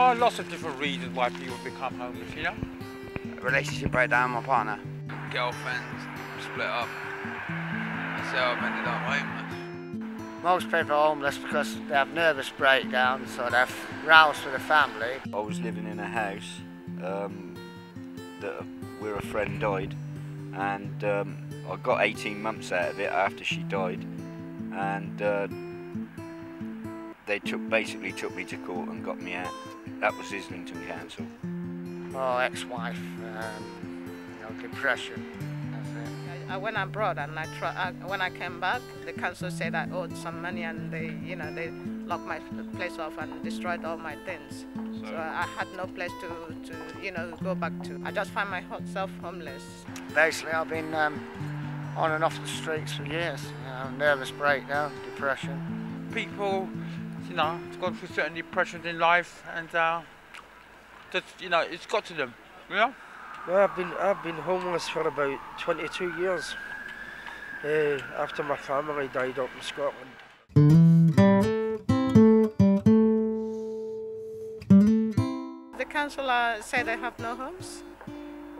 are lots of different reasons why people become homeless, you know? Relationship breakdown with my partner. Girlfriends split up. Myself ended up homeless. Most people are homeless because they have nervous breakdowns or they're roused with a family. I was living in a house where a friend died, and I got 18 months out of it after she died, and they basically took me to court and got me out. That was Islington Council. Oh, ex-wife, depression. I went abroad and when I came back, the council said I owed some money and they locked my place off and destroyed all my things. So I had no place to go back to. I just find myself homeless. Basically, I've been on and off the streets for years. Nervous breakdown, depression. People, have gone through certain depressions in life, and it's got to them, you know? Well, I've been homeless for about 22 years after my family died up in Scotland. The council say they have no homes.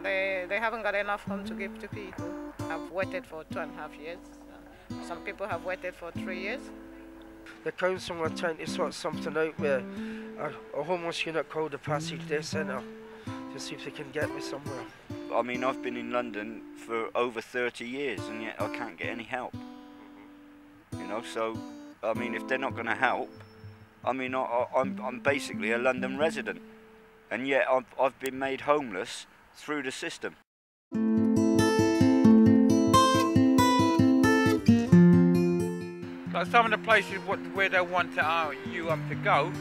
They haven't got enough home to give to people. I've waited for 2.5 years. Some people have waited for 3 years. The council are trying to sort something out with a homeless unit called the Passage Day Centre to see if they can get me somewhere. I mean, I've been in London for over 30 years and yet I can't get any help. So, I mean, if they're not going to help, I mean, I'm basically a London resident, and yet I've been made homeless through the system. Like some of the places where they want you to go,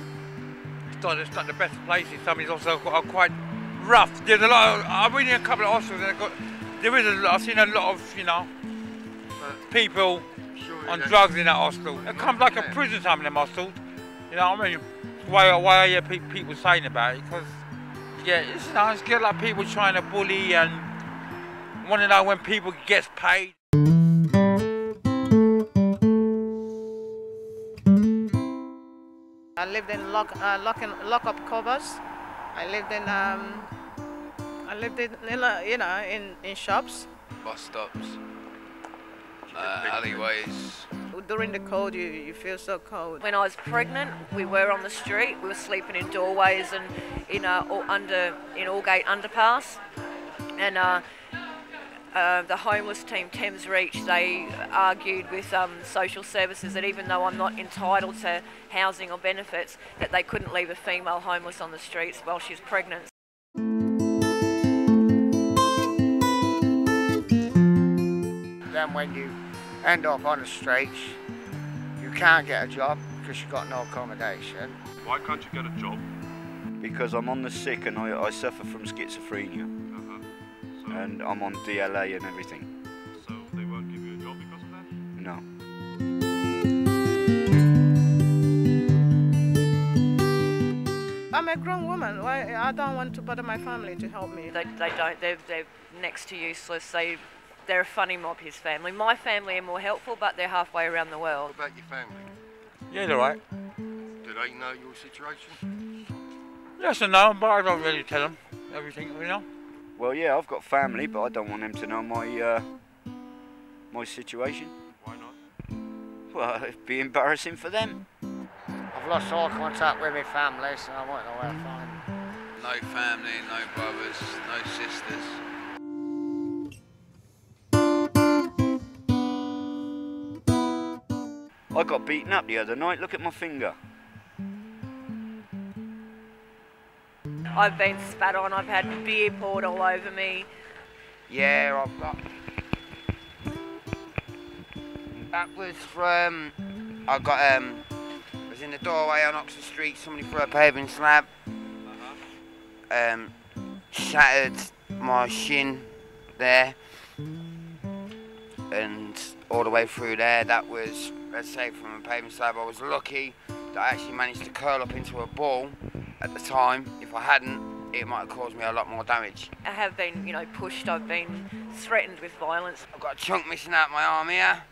it's not the best places. Some is also quite rough. There's a lot of, I've been in a couple of hostels and I've seen a lot of, people on drugs in that hostel. It comes like a prison, some of them hostels. You know what I mean? Why I hear people saying about it, because it's get like people trying to bully and want to know when people gets paid. I lived in lock-up covers. I lived in shops. Bus stops, alleyways. During the cold, you feel so cold. When I was pregnant, we were on the street. We were sleeping in doorways and in Aldgate underpass. And the homeless team, Thames Reach, they argued with social services that even though I'm not entitled to housing or benefits, that they couldn't leave a female homeless on the streets while she's pregnant. Then when you end up on the streets, you can't get a job because you've got no accommodation. Why can't you get a job? Because I'm on the sick and I suffer from schizophrenia. So, and I'm on DLA and everything. So they won't give you a job because of that? No. I'm a grown woman. I don't want to bother my family to help me. They don't. They're next to useless. They're a funny mob, his family. My family are more helpful, but they're halfway around the world. What about your family? Yeah, they're right. Do they know your situation? Yes and no, but I don't really tell them everything, Well, yeah, I've got family, but I don't want them to know my situation. Why not? Well, it'd be embarrassing for them. I've lost all contact with my family, so I won't know where to find them. No family, no brothers, no sisters. I got beaten up the other night, look at my finger. I've been spat on, I've had beer poured all over me. Yeah, I've got... That was from... I was in the doorway on Oxford Street, somebody threw a paving slab. Shattered my shin there. And all the way through there, that was, let's say, from a paving slab. I was lucky that I actually managed to curl up into a ball at the time. If I hadn't, it might have caused me a lot more damage. I have been, pushed, I've been threatened with violence. I've got a chunk missing out my arm here.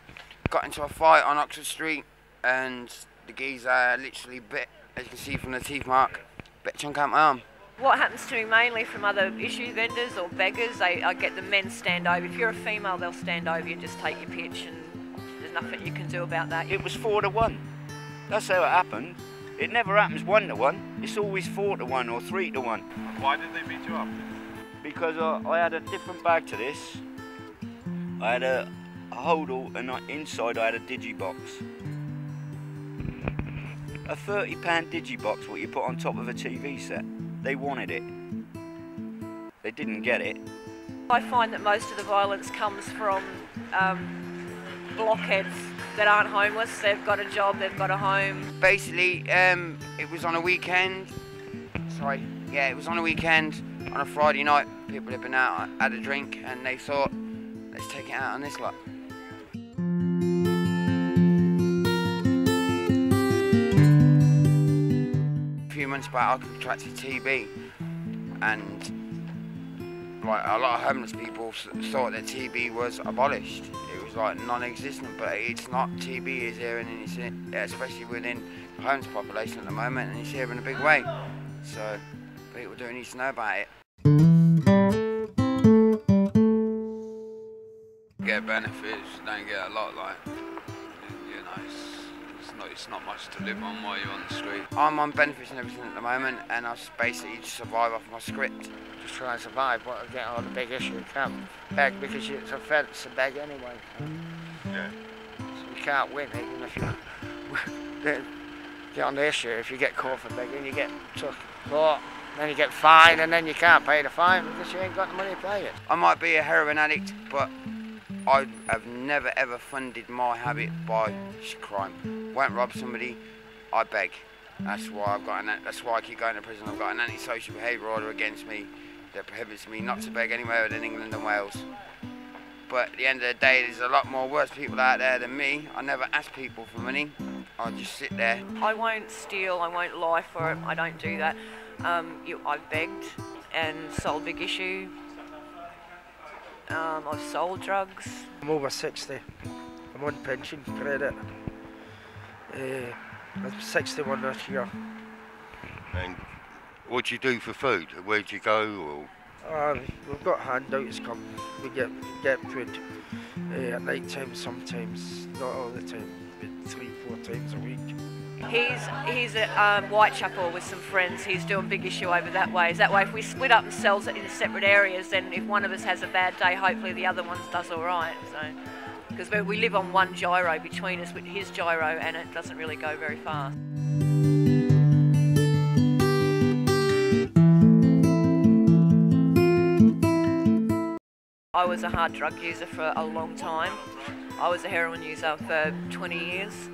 Got into a fight on Oxford Street and the geezer literally bit, as you can see from the teeth mark, bit of chunk out my arm. What happens to me mainly from other issue vendors or beggars, I get the men stand over. If you're a female, they'll stand over you and just take your pitch, and there's nothing you can do about that. It was 4 to 1. That's how it happened. It never happens 1 to 1. It's always 4 to 1 or 3 to 1. Why did they beat you up? Because I had a different bag to this. I had a hodl, and inside I had a digibox. A £30 digibox, what you put on top of a TV set. They wanted it. They didn't get it. I find that most of the violence comes from blockheads that aren't homeless. They've got a job, they've got a home. Basically, it was on a weekend. It was on a weekend, on a Friday night. People had been out, had a drink, and they thought, let's take it out on this lot. A few months back, I contracted TB, and like a lot of homeless people thought that TB was abolished. It was like non-existent, but it's not. TB is here, and it's in, especially within the homeless population at the moment, and it's here in a big way. So people do need to know about it. Get benefits, don't get a lot, like, you know, it's not much to live on while you're on the street. I'm on benefits and everything at the moment, and I basically just survive off my script. Just try and survive, but again, on the big issue, you can't beg because it's offence to beg anyway. Yeah. So you can't win even if you get on the issue. If you get caught for begging, you get took to court, then you get fined, and then you can't pay the fine because you ain't got the money to pay it. I might be a heroin addict, but I have never ever funded my habit by crime. Won't rob somebody, I beg. That's why that's why I keep going to prison. I've got an antisocial behaviour order against me that prohibits me not to beg anywhere other than England and Wales. But at the end of the day, there's a lot more worse people out there than me. I never ask people for money. I just sit there. I won't steal, I won't lie for it, I don't do that. I've begged and sold big issue. I've sold drugs. I'm over 60. I'm on pension credit. I'm 61 this year. And what do you do for food? Where do you go? Or? We've got handouts come. We get food at night time sometimes, not all the time, but 3-4 times a week. He's at Whitechapel with some friends. He's doing big issue over that way. That way, if we split up and sell it in separate areas, then if one of us has a bad day, hopefully the other one does all right. So, because we live on one gyro between us, with his gyro, and it doesn't really go very far. I was a hard drug user for a long time. I was a heroin user for 20 years.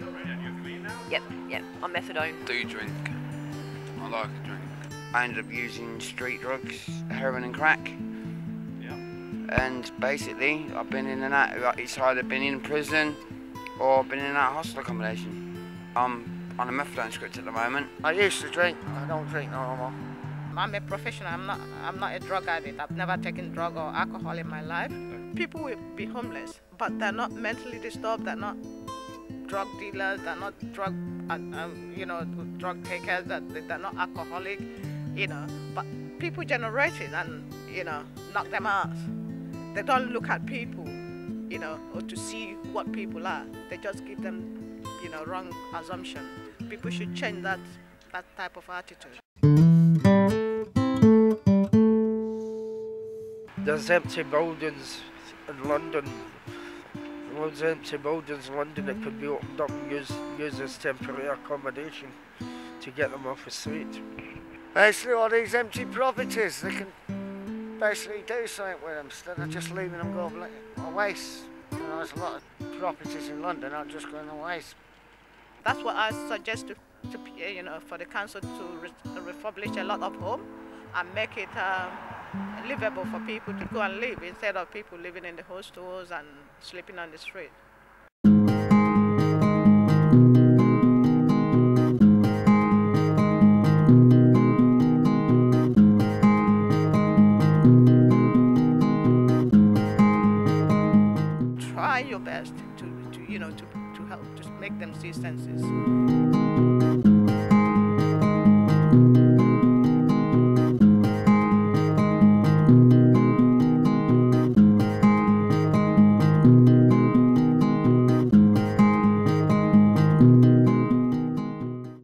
Yep, I'm methadone. Do drink. I like a drink. I ended up using street drugs, heroin and crack. Yeah. And basically, I've been in and out. It's either been in prison or been in and out of hostel accommodation. I'm on a methadone script at the moment. I used to drink, I don't drink no more. I'm a professional. I'm not a drug addict. I've never taken drug or alcohol in my life. People will be homeless, but they're not mentally disturbed. They're not drug dealers. They're not drug takers. They're not alcoholic. But people generate it and knock them out. They don't look at people, or to see what people are. They just give them, wrong assumption. People should change that type of attitude. There's empty buildings in London. Loads of empty buildings in London that could be opened up and used as temporary accommodation to get them off the street. Basically, all these empty properties, they can basically do something with them instead of just leaving them go a waste. There's a lot of properties in London that are just going to waste. That's what I suggest for the council to refurbish a lot of homes and make it livable for people to go and live instead of people living in the hostels and sleeping on the street. Try your best to help, to make them see senses.